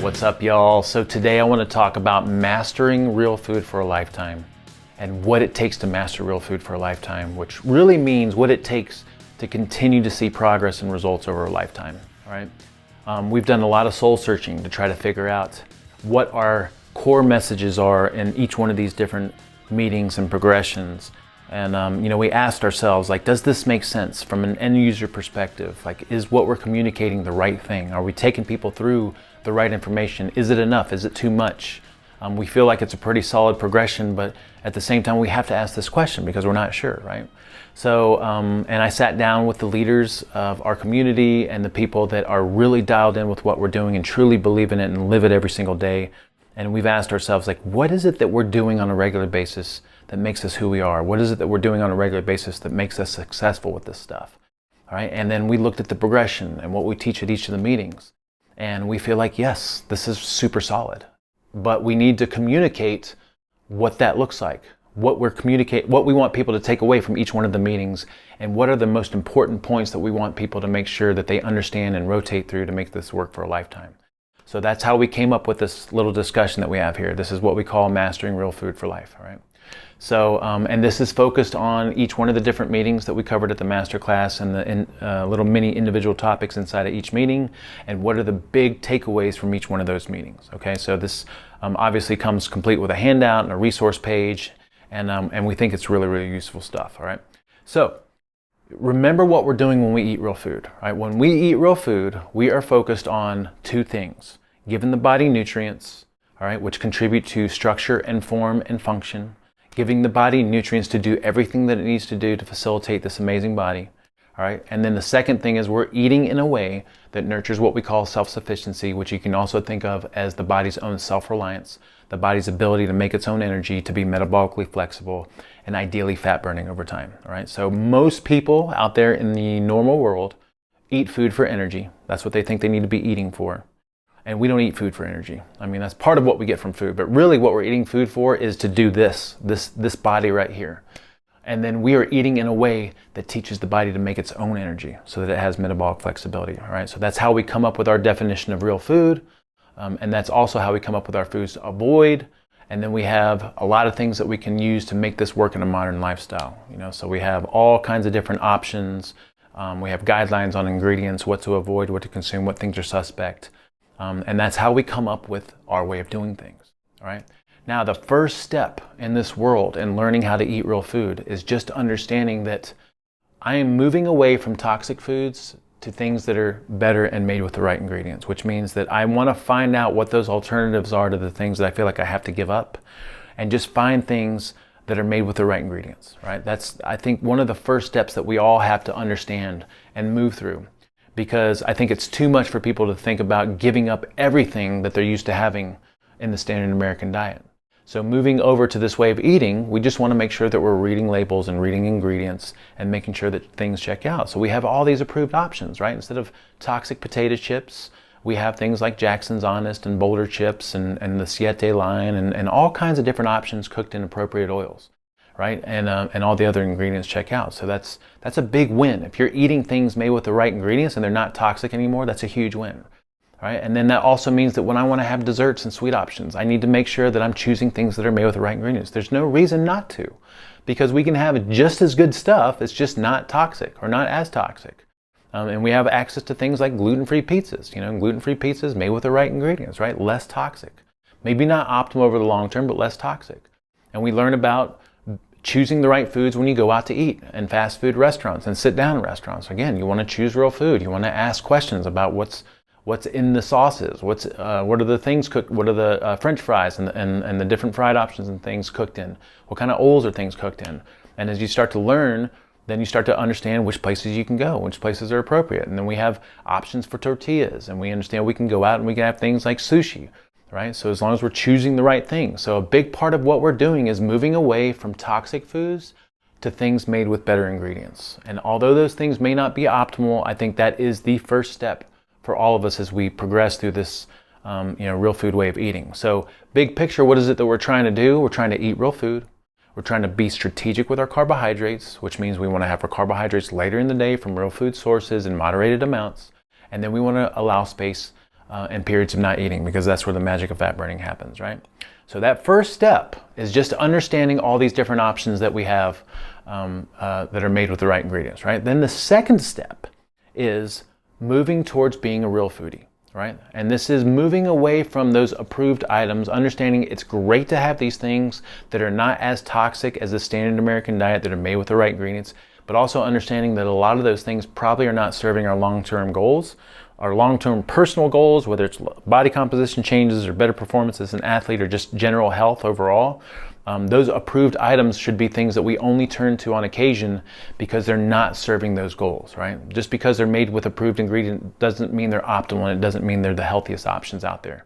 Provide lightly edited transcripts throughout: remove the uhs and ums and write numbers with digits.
What's up, y'all? So today I want to talk about mastering real food for a lifetime and what it takes to master real food for a lifetime, which really means what it takes to continue to see progress and results over a lifetime, all right? We've done a lot of soul searching to try to figure out what our core messages are in each one of these different meetings and progressions. And we asked ourselves, like, does this make sense from an end user perspective? Like, is what we're communicating the right thing? Are we taking people through the right information? Is it enough? Is it too much? We feel like it's a pretty solid progression, but at the same time, we have to ask this question because we're not sure, right? So, and I sat down with the leaders of our community and the people that are really dialed in with what we're doing and truly believe in it and live it every single day. And we've asked ourselves, like, what is it that we're doing on a regular basis that makes us who we are? What is it that we're doing on a regular basis that makes us successful with this stuff? All right. And then we looked at the progression and what we teach at each of the meetings. And we feel like, yes, this is super solid, but we need to communicate what that looks like, what we want people to take away from each one of the meetings, and what are the most important points that we want people to make sure that they understand and rotate through to make this work for a lifetime. So that's how we came up with this little discussion that we have here. This is what we call mastering real food for life, all right? So, and this is focused on each one of the different meetings that we covered at the masterclass and the little mini individual topics inside of each meeting, and what are the big takeaways from each one of those meetings, okay? So this obviously comes complete with a handout and a resource page, and we think it's really, really useful stuff, all right? So, remember what we're doing when we eat real food, right? When we eat real food, we are focused on two things: giving the body nutrients, all right, which contribute to structure and form and function, giving the body nutrients to do everything that it needs to do to facilitate this amazing body, all right? And then the second thing is we're eating in a way that nurtures what we call self-sufficiency, which you can also think of as the body's own self-reliance, the body's ability to make its own energy, to be metabolically flexible, and ideally fat burning over time, all right? So most people out there in the normal world eat food for energy. That's what they think they need to be eating for. And we don't eat food for energy. I mean, that's part of what we get from food, but really what we're eating food for is to do this body right here. And then we are eating in a way that teaches the body to make its own energy so that it has metabolic flexibility, all right? So that's how we come up with our definition of real food. And that's also how we come up with our foods to avoid. And then we have a lot of things that we can use to make this work in a modern lifestyle, so we have all kinds of different options. We have guidelines on ingredients, what to avoid, what to consume, what things are suspect. And that's how we come up with our way of doing things, all right? Now, the first step in this world in learning how to eat real food is just understanding that I am moving away from toxic foods to things that are better and made with the right ingredients, which means that I want to find out what those alternatives are to the things that I feel like I have to give up, and just find things that are made with the right ingredients, right? That's, I think, one of the first steps that we all have to understand and move through. Because I think it's too much for people to think about giving up everything that they're used to having in the standard American diet. So moving over to this way of eating, we just want to make sure that we're reading labels and reading ingredients and making sure that things check out. So we have all these approved options, right? Instead of toxic potato chips, we have things like Jackson's Honest and Boulder chips and the Siete line and all kinds of different options cooked in appropriate oils, right? And all the other ingredients check out. So that's a big win. If you're eating things made with the right ingredients and they're not toxic anymore, that's a huge win, right? And then that also means that when I want to have desserts and sweet options, I need to make sure that I'm choosing things that are made with the right ingredients. There's no reason not to, because we can have just as good stuff. It's just not toxic or not as toxic. And we have access to things like gluten-free pizzas, gluten-free pizzas made with the right ingredients, right? Less toxic. Maybe not optimal over the long term, but less toxic. And we learn about choosing the right foods when you go out to eat in fast food restaurants and sit down restaurants. Again, you want to choose real food. You want to ask questions about what's in the sauces, what are the things cooked, what are the French fries and the different fried options and things cooked in, what kind of oils are things cooked in. And as you start to learn, then you start to understand which places you can go, which places are appropriate. And then we have options for tortillas, and we understand we can go out and we can have things like sushi, right? So as long as we're choosing the right thing. So a big part of what we're doing is moving away from toxic foods to things made with better ingredients. And although those things may not be optimal, I think that is the first step for all of us as we progress through this real food way of eating. So big picture, what is it that we're trying to do? We're trying to eat real food. We're trying to be strategic with our carbohydrates, which means we want to have our carbohydrates later in the day from real food sources in moderated amounts. And then we want to allow space and periods of not eating, because that's where the magic of fat burning happens, right? So that first step is just understanding all these different options that we have that are made with the right ingredients, right? Then the second step is moving towards being a real foodie, right? And this is moving away from those approved items, understanding it's great to have these things that are not as toxic as the standard American diet, that are made with the right ingredients, but also understanding that a lot of those things probably are not serving our long-term goals, our long-term personal goals, whether it's body composition changes or better performance as an athlete or just general health overall. Those approved items should be things that we only turn to on occasion because they're not serving those goals, right? Just because they're made with approved ingredient doesn't mean they're optimal, and it doesn't mean they're the healthiest options out there.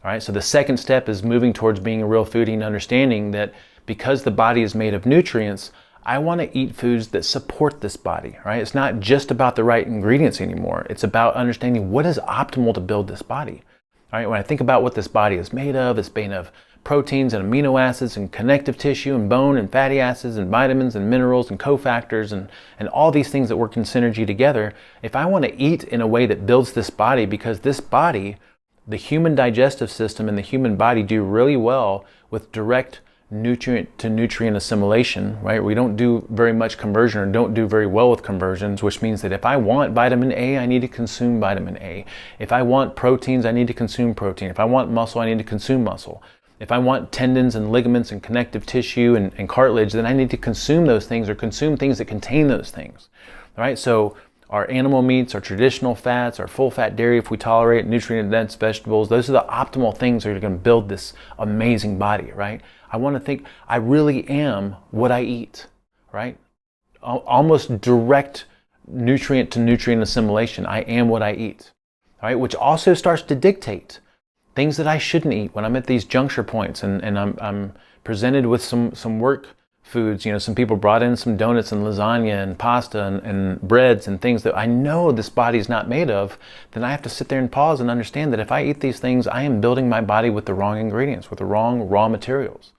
All right, so the second step is moving towards being a real foodie and understanding that because the body is made of nutrients, I want to eat foods that support this body, right? It's not just about the right ingredients anymore. It's about understanding what is optimal to build this body. All right, when I think about what this body is made of, it's made of proteins and amino acids and connective tissue and bone and fatty acids and vitamins and minerals and cofactors and all these things that work in synergy together. If I want to eat in a way that builds this body, because this body, the human digestive system and the human body do really well with direct nutrient to nutrient assimilation, right? We don't do very much conversion, or don't do very well with conversions, which means that if I want vitamin A, I need to consume vitamin A. If I want proteins, I need to consume protein. If I want muscle, I need to consume muscle. If I want tendons and ligaments and connective tissue and cartilage, then I need to consume those things, or consume things that contain those things. All right, so our animal meats, our traditional fats, our full fat dairy, if we tolerate, nutrient dense vegetables, those are the optimal things that are going to build this amazing body, right? I want to think I really am what I eat, right? Almost direct nutrient to nutrient assimilation. I am what I eat, all right? Which also starts to dictate things that I shouldn't eat when I'm at these juncture points and I'm presented with some work foods. You know, some people brought in some donuts and lasagna and pasta and breads and things that I know this body's not made of. Then I have to sit there and pause and understand that if I eat these things, I am building my body with the wrong ingredients, with the wrong raw materials.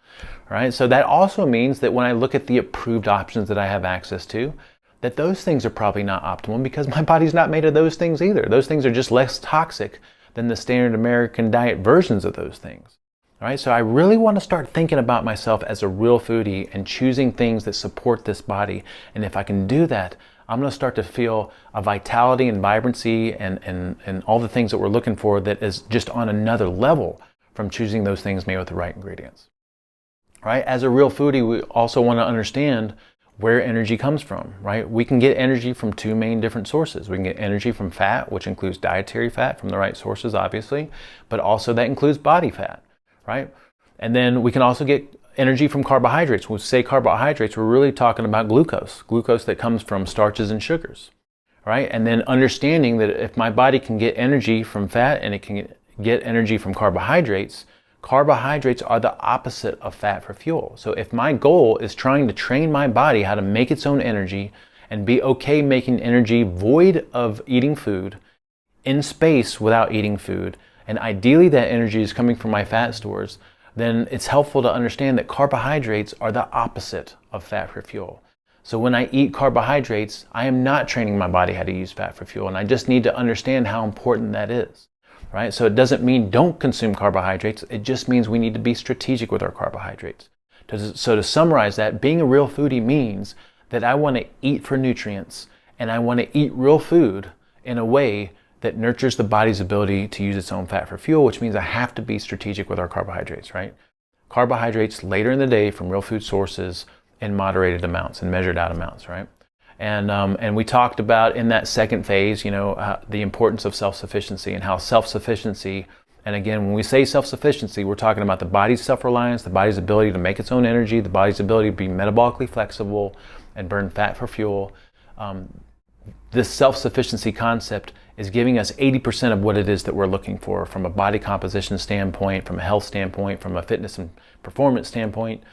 All right, so that also means that when I look at the approved options that I have access to, that those things are probably not optimal, because my body's not made of those things either. Those things are just less toxic than the standard American diet versions of those things. All right, so I really want to start thinking about myself as a real foodie and choosing things that support this body. And if I can do that, I'm going to start to feel a vitality and vibrancy and all the things that we're looking for that is just on another level from choosing those things made with the right ingredients. All right, as a real foodie, we also want to understand where energy comes from, right? We can get energy from two main different sources. We can get energy from fat, which includes dietary fat from the right sources, obviously, but also that includes body fat, right? And then we can also get energy from carbohydrates. When we say carbohydrates, we're really talking about glucose that comes from starches and sugars, right? And then understanding that if my body can get energy from fat and it can get energy from carbohydrates, carbohydrates are the opposite of fat for fuel. So if my goal is trying to train my body how to make its own energy and be okay making energy void of eating food, in space without eating food, and ideally that energy is coming from my fat stores, then it's helpful to understand that carbohydrates are the opposite of fat for fuel. So when I eat carbohydrates, I am not training my body how to use fat for fuel, and I just need to understand how important that is. Right? So it doesn't mean don't consume carbohydrates. It just means we need to be strategic with our carbohydrates. So to summarize that, being a real foodie means that I want to eat for nutrients and I want to eat real food in a way that nurtures the body's ability to use its own fat for fuel, which means I have to be strategic with our carbohydrates, right? Carbohydrates later in the day from real food sources in moderated amounts and measured out amounts, right? And we talked about in that second phase, the importance of self-sufficiency and how self-sufficiency, and again, when we say self-sufficiency, we're talking about the body's self-reliance, the body's ability to make its own energy, the body's ability to be metabolically flexible and burn fat for fuel. This self-sufficiency concept is giving us 80% of what it is that we're looking for from a body composition standpoint, from a health standpoint, from a fitness and performance standpoint.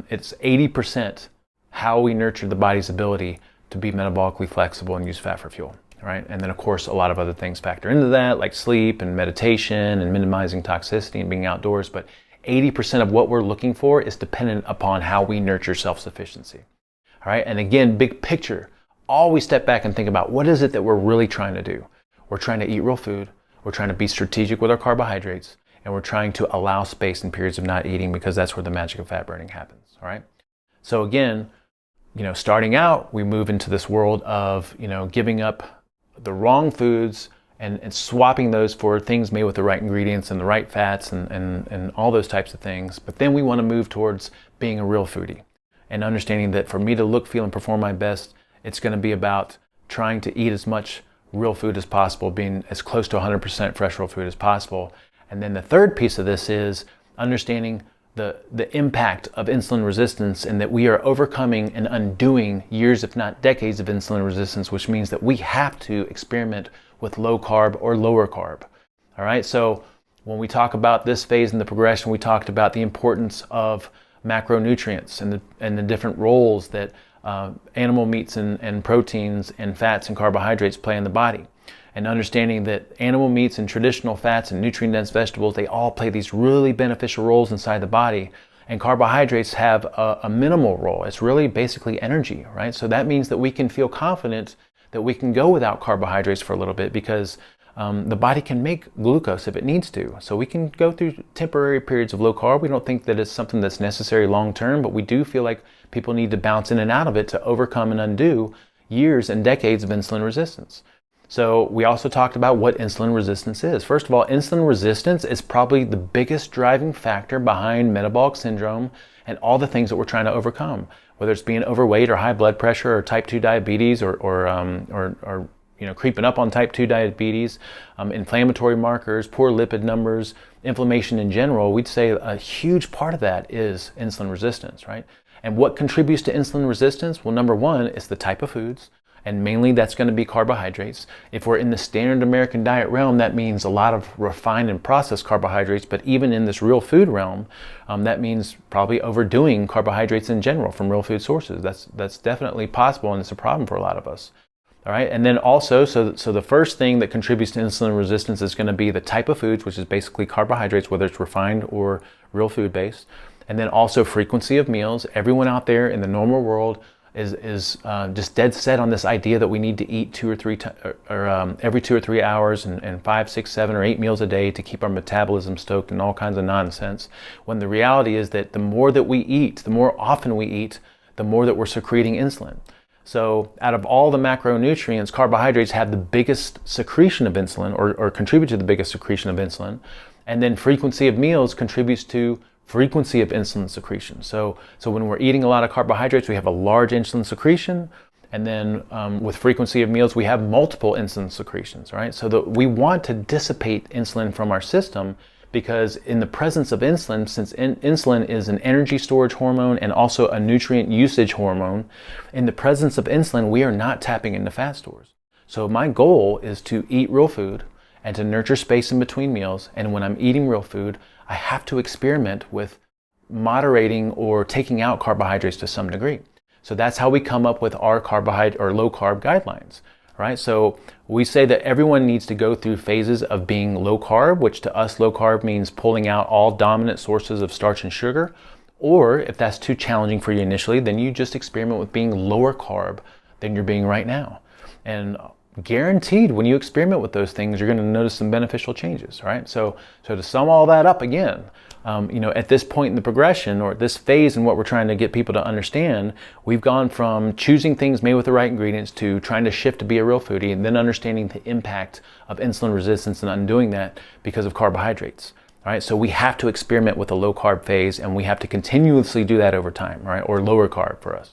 It's 80% how we nurture the body's ability to be metabolically flexible and use fat for fuel, right? And then of course a lot of other things factor into that, like sleep and meditation and minimizing toxicity and being outdoors, but 80% of what we're looking for is dependent upon how we nurture self-sufficiency. All right, and again, big picture, always step back and think about what is it that we're really trying to do. We're trying to eat real food, we're trying to be strategic with our carbohydrates, and we're trying to allow space in periods of not eating, because that's where the magic of fat burning happens. All right. So again, starting out, we move into this world of, giving up the wrong foods and swapping those for things made with the right ingredients and the right fats and all those types of things. But then we want to move towards being a real foodie and understanding that for me to look, feel, and perform my best, it's going to be about trying to eat as much real food as possible, being as close to 100% fresh real food as possible. And then the third piece of this is understanding the impact of insulin resistance, and that we are overcoming and undoing years, if not decades, of insulin resistance, which means that we have to experiment with low carb or lower carb. All right. So when we talk about this phase in the progression, we talked about the importance of macronutrients and the different roles that animal meats and proteins and fats and carbohydrates play in the body. And understanding that animal meats and traditional fats and nutrient-dense vegetables, they all play these really beneficial roles inside the body. And carbohydrates have a minimal role. It's really basically energy, right? So that means that we can feel confident that we can go without carbohydrates for a little bit, because the body can make glucose if it needs to. So we can go through temporary periods of low carb. We don't think that it's something that's necessary long term, but we do feel like people need to bounce in and out of it to overcome and undo years and decades of insulin resistance. So we also talked about what insulin resistance is. First of all, insulin resistance is probably the biggest driving factor behind metabolic syndrome and all the things that we're trying to overcome, whether it's being overweight or high blood pressure or type 2 diabetes or creeping up on type 2 diabetes, inflammatory markers, poor lipid numbers, inflammation in general. We'd say a huge part of that is insulin resistance, right? And what contributes to insulin resistance? Well, number one is the type of foods. And mainly that's going to be carbohydrates. If we're in the standard American diet realm, that means a lot of refined and processed carbohydrates. But even in this real food realm, that means probably overdoing carbohydrates in general from real food sources. That's definitely possible, and it's a problem for a lot of us. All right. And then also, so the first thing that contributes to insulin resistance is going to be the type of foods, which is basically carbohydrates, whether it's refined or real food based. And then also frequency of meals. Everyone out there in the normal world is just dead set on this idea that we need to eat every 2 or 3 hours and 5, 6, 7, or 8 meals a day to keep our metabolism stoked and all kinds of nonsense. When the reality is that the more that we eat, the more often we eat, the more that we're secreting insulin. So out of all the macronutrients, carbohydrates have the biggest secretion of insulin, or contribute to the biggest secretion of insulin. And then frequency of meals contributes to frequency of insulin secretion. So when we're eating a lot of carbohydrates, we have a large insulin secretion. And then with frequency of meals, we have multiple insulin secretions, right? So that we want to dissipate insulin from our system, because in the presence of insulin, since insulin is an energy storage hormone and also a nutrient usage hormone, in the presence of insulin, we are not tapping into fat stores. So my goal is to eat real food and to nurture space in between meals. And when I'm eating real food, I have to experiment with moderating or taking out carbohydrates to some degree. So that's how we come up with our carbohydrate or low carb guidelines, right? So we say that everyone needs to go through phases of being low carb, which to us low carb means pulling out all dominant sources of starch and sugar. Or if that's too challenging for you initially, then you just experiment with being lower carb than you're being right now. And guaranteed, when you experiment with those things, you're going to notice some beneficial changes, right? So to sum all that up again, at this point in the progression, or at this phase in what we're trying to get people to understand, we've gone from choosing things made with the right ingredients to trying to shift to be a real foodie, and then understanding the impact of insulin resistance and undoing that because of carbohydrates. All right, so we have to experiment with a low carb phase, and we have to continuously do that over time, right? Or lower carb for us.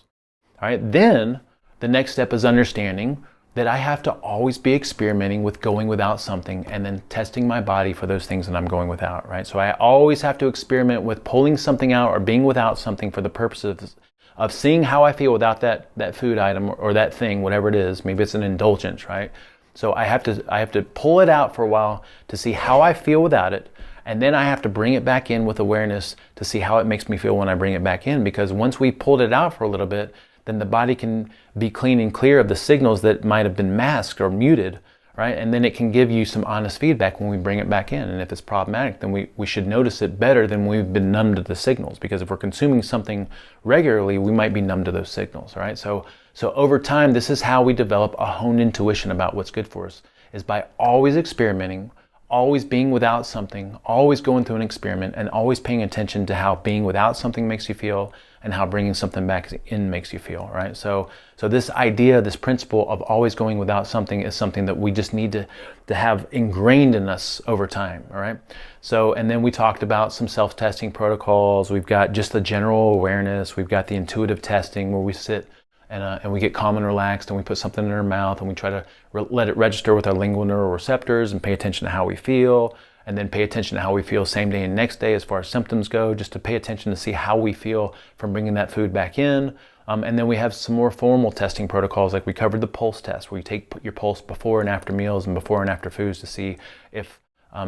All right, then the next step is understanding that I have to always be experimenting with going without something and then testing my body for those things that I'm going without, right? So I always have to experiment with pulling something out or being without something for the purpose of seeing how I feel without that food item or that thing, whatever it is. Maybe it's an indulgence, right? So I have to pull it out for a while to see how I feel without it. And then I have to bring it back in with awareness to see how it makes me feel when I bring it back in. Because once we pulled it out for a little bit, then the body can be clean and clear of the signals that might have been masked or muted, right? And then it can give you some honest feedback when we bring it back in. And if it's problematic, then we should notice it better than we've been numb to the signals. Because if we're consuming something regularly, we might be numb to those signals, right? So over time, this is how we develop a honed intuition about what's good for us, is by always experimenting, always being without something, always going through an experiment, and always paying attention to how being without something makes you feel and how bringing something back in makes you feel, right? So this idea, this principle of always going without something is something that we just need to have ingrained in us over time, all right? So, and then we talked about some self-testing protocols. We've got just the general awareness. We've got the intuitive testing where we sit and we get calm and relaxed and we put something in our mouth and we try to let it register with our lingual neural receptors and pay attention to how we feel, and then pay attention to how we feel same day and next day as far as symptoms go, just to pay attention to see how we feel from bringing that food back in. And then we have some more formal testing protocols, like we covered the pulse test, where you take your pulse before and after meals and before and after foods to see if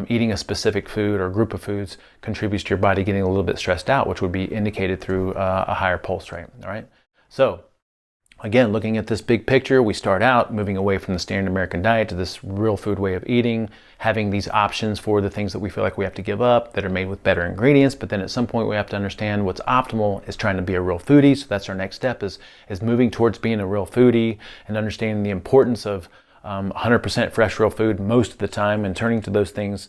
eating a specific food or group of foods contributes to your body getting a little bit stressed out, which would be indicated through a higher pulse rate, all right? So again, looking at this big picture, we start out moving away from the standard American diet to this real food way of eating, having these options for the things that we feel like we have to give up that are made with better ingredients. But then at some point we have to understand what's optimal is trying to be a real foodie. So that's our next step, is moving towards being a real foodie and understanding the importance of 100% fresh real food most of the time, and turning to those things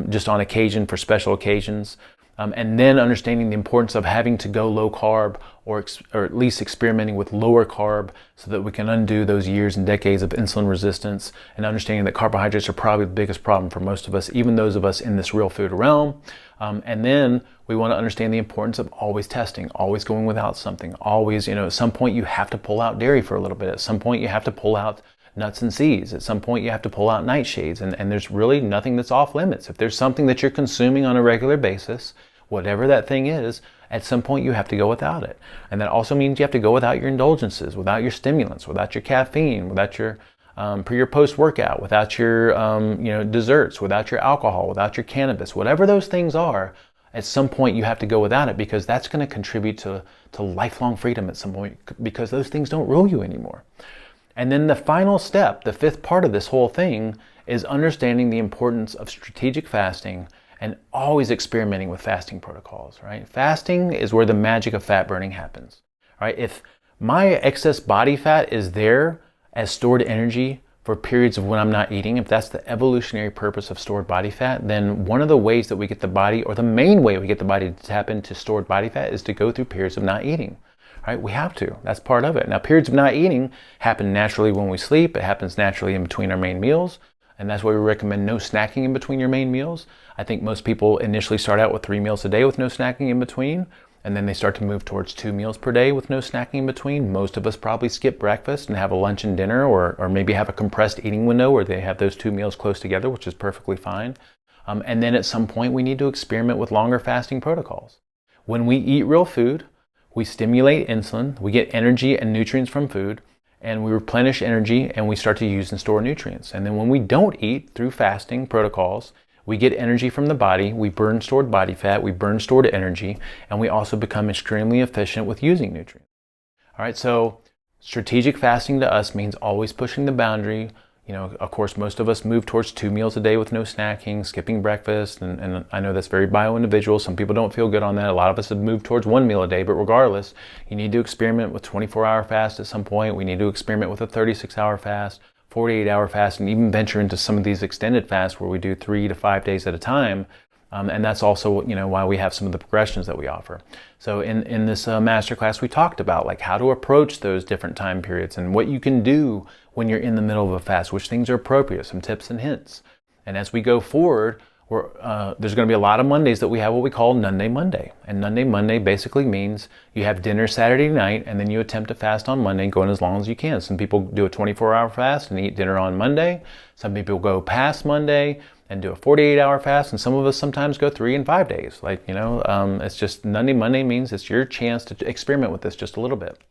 just on occasion for special occasions. And then understanding the importance of having to go low carb, or at least experimenting with lower carb, so that we can undo those years and decades of insulin resistance, and understanding that carbohydrates are probably the biggest problem for most of us, even those of us in this real food realm. And then we want to understand the importance of always testing, always going without something, always, at some point you have to pull out dairy for a little bit. At some point you have to pull out nuts and seeds. At some point you have to pull out nightshades, and there's really nothing that's off limits. If there's something that you're consuming on a regular basis, whatever that thing is, at some point you have to go without it. And that also means you have to go without your indulgences, without your stimulants, without your caffeine, without your pre or post workout, without your desserts, without your alcohol, without your cannabis, whatever those things are. At some point you have to go without it, because that's going to contribute to lifelong freedom at some point, because those things don't rule you anymore. And then the final step, the fifth part of this whole thing, is understanding the importance of strategic fasting and always experimenting with fasting protocols, right? Fasting is where the magic of fat burning happens, right? If my excess body fat is there as stored energy for periods of when I'm not eating, if that's the evolutionary purpose of stored body fat, then one of the ways that we get the body, or the main way we get the body to tap into stored body fat, is to go through periods of not eating. Right? We have to. That's part of it. Now, periods of not eating happen naturally when we sleep. It happens naturally in between our main meals. And that's why we recommend no snacking in between your main meals. I think most people initially start out with 3 meals a day with no snacking in between. And then they start to move towards 2 meals per day with no snacking in between. Most of us probably skip breakfast and have a lunch and dinner, or maybe have a compressed eating window where they have those 2 meals close together, which is perfectly fine. And then at some point we need to experiment with longer fasting protocols. When we eat real food, we stimulate insulin, we get energy and nutrients from food, and we replenish energy and we start to use and store nutrients. And then when we don't eat through fasting protocols, we get energy from the body, we burn stored body fat, we burn stored energy, and we also become extremely efficient with using nutrients. All right, so strategic fasting to us means always pushing the boundary. Of course, most of us move towards 2 meals a day with no snacking, skipping breakfast, and I know that's very bio-individual. Some people don't feel good on that. A lot of us have moved towards 1 meal a day, but regardless, you need to experiment with 24-hour fast at some point. We need to experiment with a 36-hour fast, 48-hour fast, and even venture into some of these extended fasts where we do 3 to 5 days at a time. And that's also, why we have some of the progressions that we offer. So in this masterclass, we talked about like how to approach those different time periods and what you can do when you're in the middle of a fast, which things are appropriate, some tips and hints. And as we go forward, there's going to be a lot of Mondays that we have what we call Nunday Monday. And Nunday Monday basically means you have dinner Saturday night and then you attempt to fast on Monday, going as long as you can. Some people do a 24-hour fast and eat dinner on Monday. Some people go past Monday and do a 48-hour fast, and some of us sometimes go 3 and 5 days. It's just Nunday Monday means it's your chance to experiment with this just a little bit.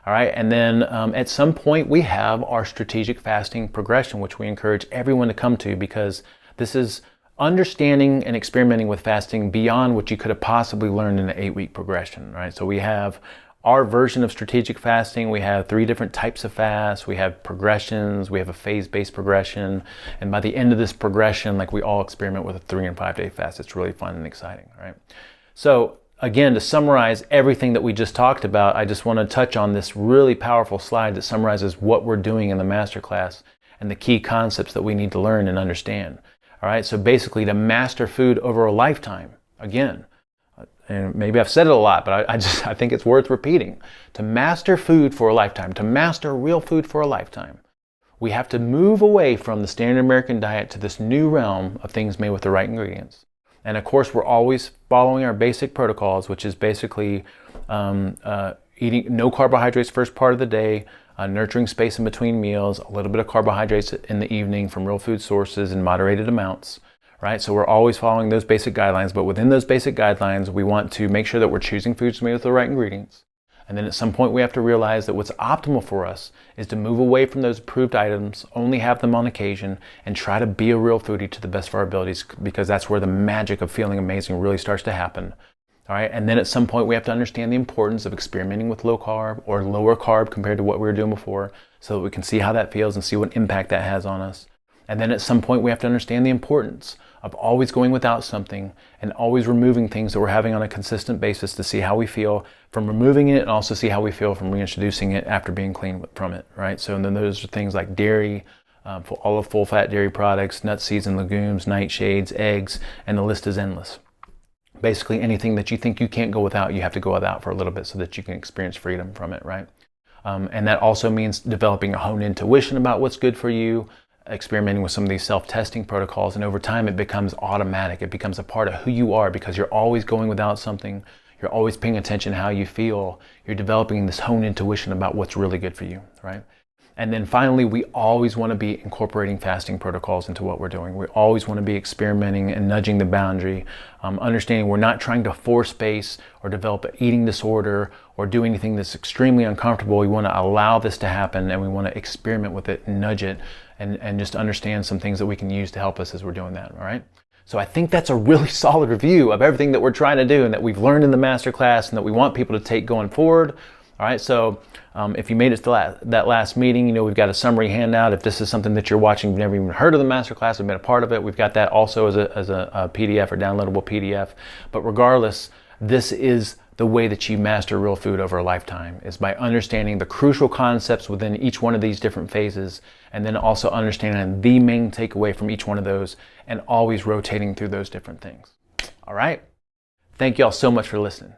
All right, and then at some point we have our strategic fasting progression, which we encourage everyone to come to, because this is understanding and experimenting with fasting beyond what you could have possibly learned in an 8-week progression, right? So we have our version of strategic fasting. We have 3 different types of fasts. We have progressions. We have a phase-based progression. And by the end of this progression, we all experiment with a 3 and 5 day fast. It's really fun and exciting, right? So again, to summarize everything that we just talked about, I just want to touch on this really powerful slide that summarizes what we're doing in the masterclass and the key concepts that we need to learn and understand. All right, so basically to master food over a lifetime, again, and maybe I've said it a lot, but I think it's worth repeating. To master food for a lifetime, to master real food for a lifetime, we have to move away from the standard American diet to this new realm of things made with the right ingredients. And of course, we're always following our basic protocols, which is basically eating no carbohydrates first part of the day, nurturing space in between meals, a little bit of carbohydrates in the evening from real food sources in moderated amounts. Right? So we're always following those basic guidelines, but within those basic guidelines, we want to make sure that we're choosing foods made with the right ingredients. And then at some point we have to realize that what's optimal for us is to move away from those approved items, only have them on occasion, and try to be a real foodie to the best of our abilities, because that's where the magic of feeling amazing really starts to happen. All right, and then at some point we have to understand the importance of experimenting with low carb or lower carb compared to what we were doing before, so that we can see how that feels and see what impact that has on us. And then at some point we have to understand the importance of always going without something and always removing things that we're having on a consistent basis to see how we feel from removing it, and also see how we feel from reintroducing it after being clean from it, right? So and then those are things like dairy, all of full-fat dairy products, nuts, seeds, and legumes, nightshades, eggs, and the list is endless. Basically anything that you think you can't go without, you have to go without for a little bit so that you can experience freedom from it, right? And that also means developing a honed intuition about what's good for you, experimenting with some of these self-testing protocols, and over time it becomes automatic. It becomes a part of who you are because you're always going without something. You're always paying attention to how you feel. You're developing this honed intuition about what's really good for you, right? And then finally, we always want to be incorporating fasting protocols into what we're doing. We always want to be experimenting and nudging the boundary, understanding we're not trying to force space or develop an eating disorder or do anything that's extremely uncomfortable. We want to allow this to happen, and we want to experiment with it and nudge it, and just understand some things that we can use to help us as we're doing that, all right? So I think that's a really solid review of everything that we're trying to do and that we've learned in the masterclass and that we want people to take going forward. All right, so if you made it to that last meeting, you know, we've got a summary handout. If this is something that you're watching, you've never even heard of the masterclass, have been a part of it, we've got that also as a PDF or downloadable PDF. But regardless, this is the way that you master real food over a lifetime, is by understanding the crucial concepts within each one of these different phases, and then also understanding the main takeaway from each one of those, and always rotating through those different things. All right? Thank you all so much for listening.